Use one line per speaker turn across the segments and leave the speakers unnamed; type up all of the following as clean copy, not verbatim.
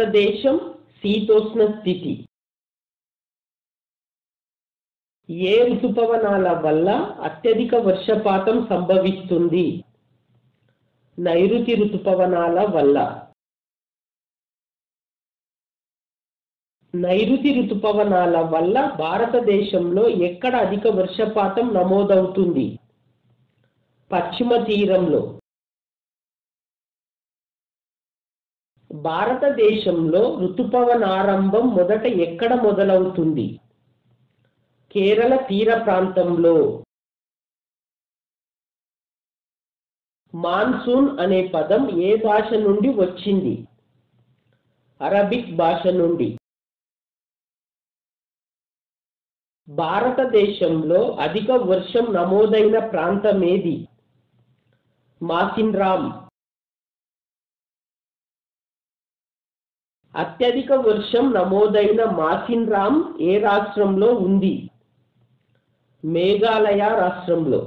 భారతదేశం శీతోష్ణ స్థితి. ఏ ఋతుపవనాల వల్ల అత్యధిక వర్షపాతం సంభవిస్తుంది? నైరుతి ఋతుపవనాల వల్ల. నైరుతి ఋతుపవనాల వల్ల భారతదేశంలో ఎక్కడ అధిక వర్షపాతం నమోదవుతుంది? పశ్చిమ తీరంలో. భారతదేశంలో ఋతుపవనారంభం మొదట ఎక్కడ మొదలవుతుంది? కేరళ తీర ప్రాంతంలో. మాన్సూన్ అనే పదం ఏ భాష నుండి వచ్చింది? అరబిక్ భాష నుండి. భారతదేశంలో అధిక వర్షం నమోదైన ప్రాంతం ఏది? మాసిన్రామ్. అత్యధిక వర్షం నమోదైన మాసిన్రామ్ ఏ రాష్ట్రంలో ఉంది? మేఘాలయ రాష్ట్రంలో.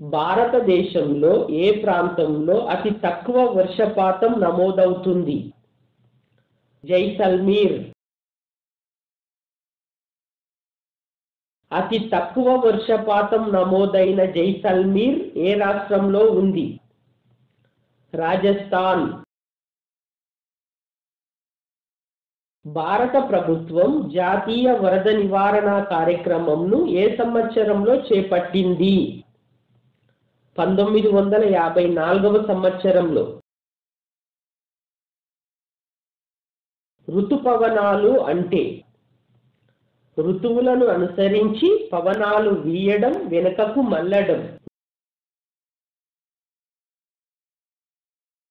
భారతదేశంలో ఏ ప్రాంతంలో అతి తక్కువ వర్షపాతం నమోదవుతుంది? జైసల్మీర్. అతి తక్కువ వర్షపాతం నమోదైన జైసల్మీర్ ఏ రాష్ట్రంలో ఉంది? రాజస్థాన్. భారత ప్రభుత్వం జాతీయ వరద నివారణ కార్యక్రమంను ఏ సంవత్సరంలో చేపట్టింది? 1954వ సంవత్సరంలో. ఋతుపవనాలు అంటే ఋతువులను అనుసరించి పవనాలు వీయడం, వెనుకకు మళ్ళడం.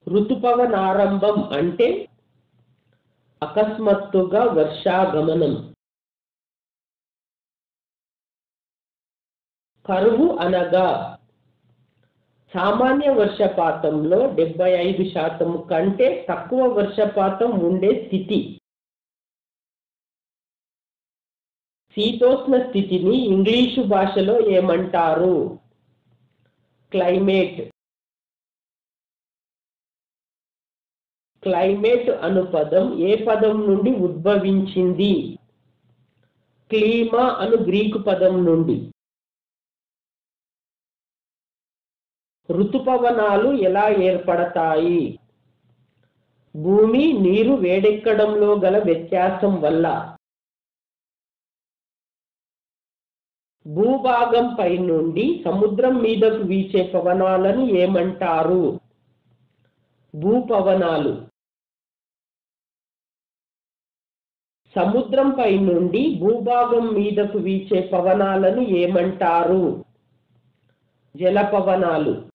ఋతుపవనారంభం అంటే అకస్మాత్తుగా వర్షాగమనం. కరువు అనగా సామాన్య వర్షపాతంలో 75% కంటే తక్కువ వర్షపాతం ఉండే స్థితి. శీతోష్ణ స్థితిని ఇంగ్లీషు భాషలో ఏమంటారు? క్లైమేట్. క్లైమేట్ అను పదం ఏ పదం నుండి ఉద్భవించింది? క్లీమా అను గ్రీకు పదం నుండి. ఋతుపవనాలు ఎలా ఏర్పడతాయి? భూమి నీరు వేడెక్కడంలో గల వ్యత్యాసం వల్ల. భూభాగం పై నుండి సముద్రం మీదకు వీచే పవనాలను ఏమంటారు? భూపవనాలు. సముద్రం పై నుండి భూభాగం మీదకు వీచే పవనాలను ఏమంటారు? జలపవనాలు.